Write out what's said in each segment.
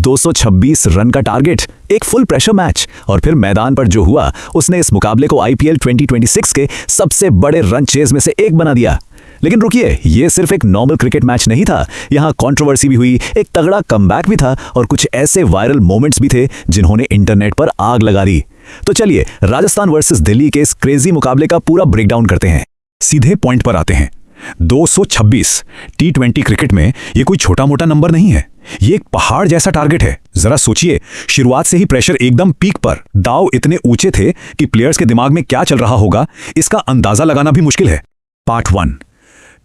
226 run का target, एक full pressure match, और फिर मैदान पर जो हुआ उसने इस मुकाबले को आईपीएल 2026 के सबसे बड़े रन चेज में से एक बना दिया। लेकिन रुकिए, ये सिर्फ एक नॉर्मल क्रिकेट मैच नहीं था, यहाँ कंट्रोवर्सी भी हुई, एक तगड़ा कमबैक भी था और कुछ ऐसे वायरल मोमेंट्स भी थे जिन्होंने इंटरनेट पर आग लगा दी। तो चलिए राजस्थान वर्सेस दिल्ली के इस क्रेजी मुकाबले का पूरा ब्रेकडाउन करते हैं। सीधे पॉइंट पर आते हैं। 226 टी20 क्रिकेट में ये कोई छोटा मोटा नंबर नहीं है, ये एक पहाड़ जैसा टारगेट है। जरा सोचिए, शुरुआत से ही प्रेशर एकदम पीक पर, दाव इतने ऊंचे थे कि प्लेयर्स के दिमाग में क्या चल रहा होगा इसका अंदाजा लगाना भी मुश्किल है। पार्ट 1,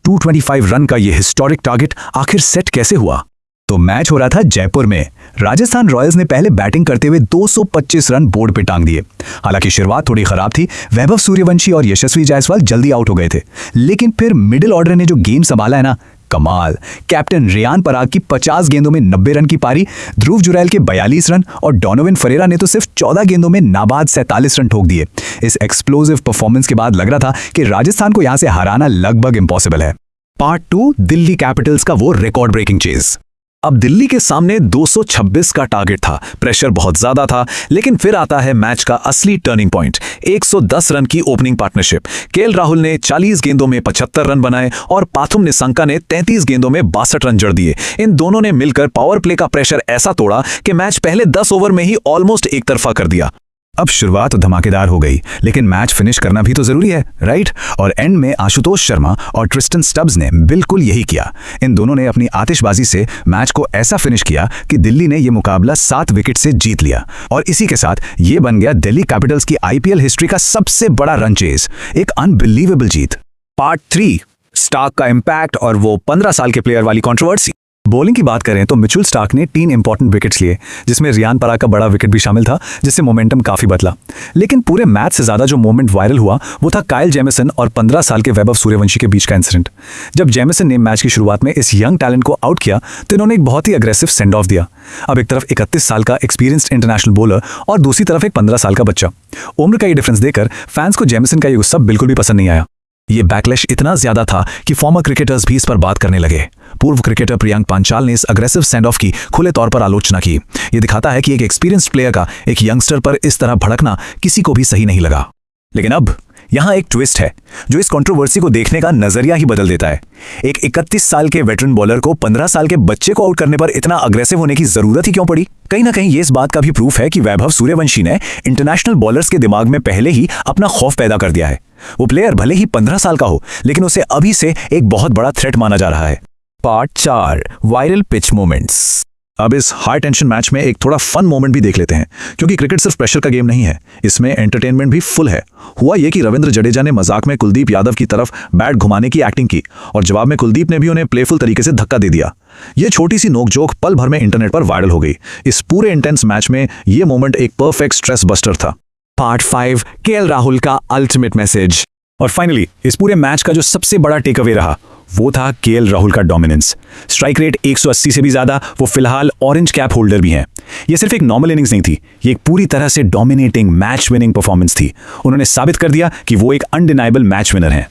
225 रन का ये हिस्टोरिक टारगेट आखिर सेट कैसे हुआ? तो मैच हो रहा था जयपुर में। राजस्थान रॉयल्स ने पहले बैटिंग करते हुए 225 रन बोर्ड पे टांग दिए। हालांकि शुरुआत थोड़ी खराब थी, वैभव सूर्यवंशी और यशस्वी जायसवाल जल्दी आउट हो गए थे, लेकिन फिर मिडिल ऑर्डर ने जो गेम संभाला है ना, कमाल। कैप्टन रियान पराग की 50 गेंदों में 90 रन की पारी, ध्रुव जुरैल के 42 रन और डोनोवन फरेरा ने तो सिर्फ 14 गेंदों में नाबाद 47 रन ठोक दिए। इस एक्सप्लोसिव परफॉर्मेंस के बाद लग रहा था कि राजस्थान को यहां से हराना लगभग इंपॉसिबल है। पार्ट 2, दिल्ली कैपिटल्स का वो रिकॉर्ड ब्रेकिंग चेज। अब दिल्ली के सामने 226 का टारगेट था, प्रेशर बहुत ज्यादा था, लेकिन फिर आता है मैच का असली टर्निंग पॉइंट। 110 रन की ओपनिंग पार्टनरशिप। केएल राहुल ने 40 गेंदों में 75 रन बनाए और पाथुम निशंका ने 33 गेंदों में 62 रन जड़ दिए। इन दोनों ने मिलकर पावर प्ले का प्रेशर ऐसा तोड़ा कि मैच पहले 10 ओवर में ही ऑलमोस्ट एक तरफा कर दिया। अब शुरुआत तो धमाकेदार हो गई, लेकिन मैच फिनिश करना भी तो जरूरी है, राइट? और एंड में आशुतोष शर्मा और ट्रिस्टन स्टब्स ने बिल्कुल यही किया। इन दोनों ने अपनी आतिशबाजी से मैच को ऐसा फिनिश किया कि दिल्ली ने यह मुकाबला 7 विकेट से जीत लिया, और इसी के साथ ये बन गया दिल्ली कैपिटल्स की आईपीएल हिस्ट्री का सबसे बड़ा रन चेज, एक अनबिलीवेबल जीत। पार्ट 3, स्टार्क का इंपैक्ट और वो 15 साल के प्लेयर वाली कंट्रोवर्सी। बॉलिंग की बात करें तो मिचेल स्टार्क ने 3 इंपॉर्टेंट विकेट्स लिए, जिसमें रियान पराग का बड़ा विकेट भी शामिल था, जिससे मोमेंटम काफी बदला। लेकिन पूरे मैच से ज्यादा जो मोमेंट वायरल हुआ वो था काइल जेमिसन और 15 साल के वैभव सूर्यवंशी के बीच का इंसिडेंट। जब जेमिसन ने मैच की शुरुआत में इस यंग टैलेंट को आउट किया तो इन्होंने एक बहुत ही अग्रेसिव सेंड ऑफ दिया। अब एक तरफ 31 साल का एक्सपीरियंस्ड इंटरनेशनल बॉलर और दूसरी तरफ एक 15 साल का बच्चा। उम्र का ये डिफरेंस देखकर फैंस को जेमिसन का ये गुस्सा बिल्कुल भी पसंद नहीं आया। ये बैकलैश इतना ज्यादा था कि फॉर्मर क्रिकेटर्स भी इस पर बात करने लगे। पूर्व क्रिकेटर प्रियांक पांचाल ने इस अग्रेसिव सेंड ऑफ की खुले तौर पर आलोचना की। ये दिखाता है कि एक एक्सपीरियंस्ड प्लेयर का एक यंगस्टर पर इस तरह भड़कना किसी को भी सही नहीं लगा। लेकिन अब यहां एक ट्विस्ट है जो इस कंट्रोवर्सी को देखने का नजरिया ही बदल देता है। एक 31 साल के वेटरन बॉलर को 15 साल के बच्चे को आउट करने पर इतना अग्रेसिव होने की जरूरत ही क्यों पड़ी? कहीं ना कहीं ये इस बात का भी प्रूफ है कि वैभव सूर्यवंशी ने इंटरनेशनल बॉलर्स के दिमाग में पहले ही अपना खौफ पैदा कर दिया है। वो प्लेयर भले ही 15 साल का हो, लेकिन उसे अभी से एक बहुत बड़ा थ्रेट माना जा रहा है। Part 4, viral pitch moments. अब इस हाई टेंशन मैच में एक थोड़ा फन मोमेंट भी देख लेते हैं, क्योंकि क्रिकेट सिर्फ प्रेशर का गेम नहीं है, इसमें एंटरटेनमेंट भी फुल है। हुआ ये कि रविंद्र जडेजा ने मजाक में कुलदीप यादव की तरफ बैट घुमाने की एक्टिंग की और जवाब में कुलदीप ने भी उन्हें प्लेफुल तरीके से धक्का दे दिया। ये छोटी सी नोकझोंक पल भर में इंटरनेट पर वायरल हो गई। इस पूरे इंटेंस मैच में ये मोमेंट एक परफेक्ट स्ट्रेस बस्टर था। पार्ट 5, केएल राहुल का अल्टीमेट मैसेज। और फाइनली इस पूरे मैच का जो सबसे बड़ा टेक अवे रहा वो था केएल राहुल का डोमिनेंस। स्ट्राइक रेट 180 से भी ज्यादा, वो फिलहाल ऑरेंज कैप होल्डर भी हैं। ये सिर्फ एक नॉर्मल इनिंग्स नहीं थी, ये एक पूरी तरह से डोमिनेटिंग मैच विनिंग परफॉर्मेंस थी। उन्होंने साबित कर दिया कि वो एक अनडिनाइबल मैच विनर हैं।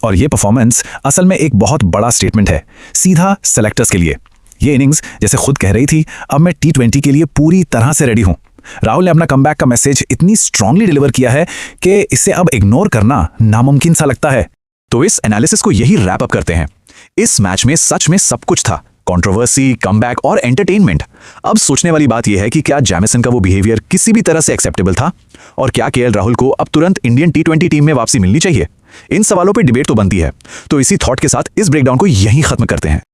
और ये परफॉर्मेंस असल में एक बहुत बड़ा स्टेटमेंट है, सीधा सेलेक्टर्स के लिए। ये इनिंग्स जैसे खुद कह रही थी, अब मैं T20 के लिए पूरी तरह से रेडी हूं। राहुल ने अपना कमबैक का मैसेज इतनी स्ट्रांगली डिलीवर किया है कि इसे अब इग्नोर करना नामुमकिन सा लगता है। तो इस एनालिसिस को यही रैप अप करते हैं। इस मैच में सच में सब कुछ था, कंट्रोवर्सी, कमबैक और एंटरटेनमेंट। अब सोचने वाली बात यह है कि क्या जेमिसन का वो बिहेवियर किसी भी तरह से एक्सेप्टेबल था, और क्या केएल राहुल को अब तुरंत इंडियन T20 टीम में वापसी मिलनी चाहिए? इन सवालों पर डिबेट तो बनती है। तो इसी थॉट के साथ इस ब्रेकडाउन को यहीं खत्म करते हैं।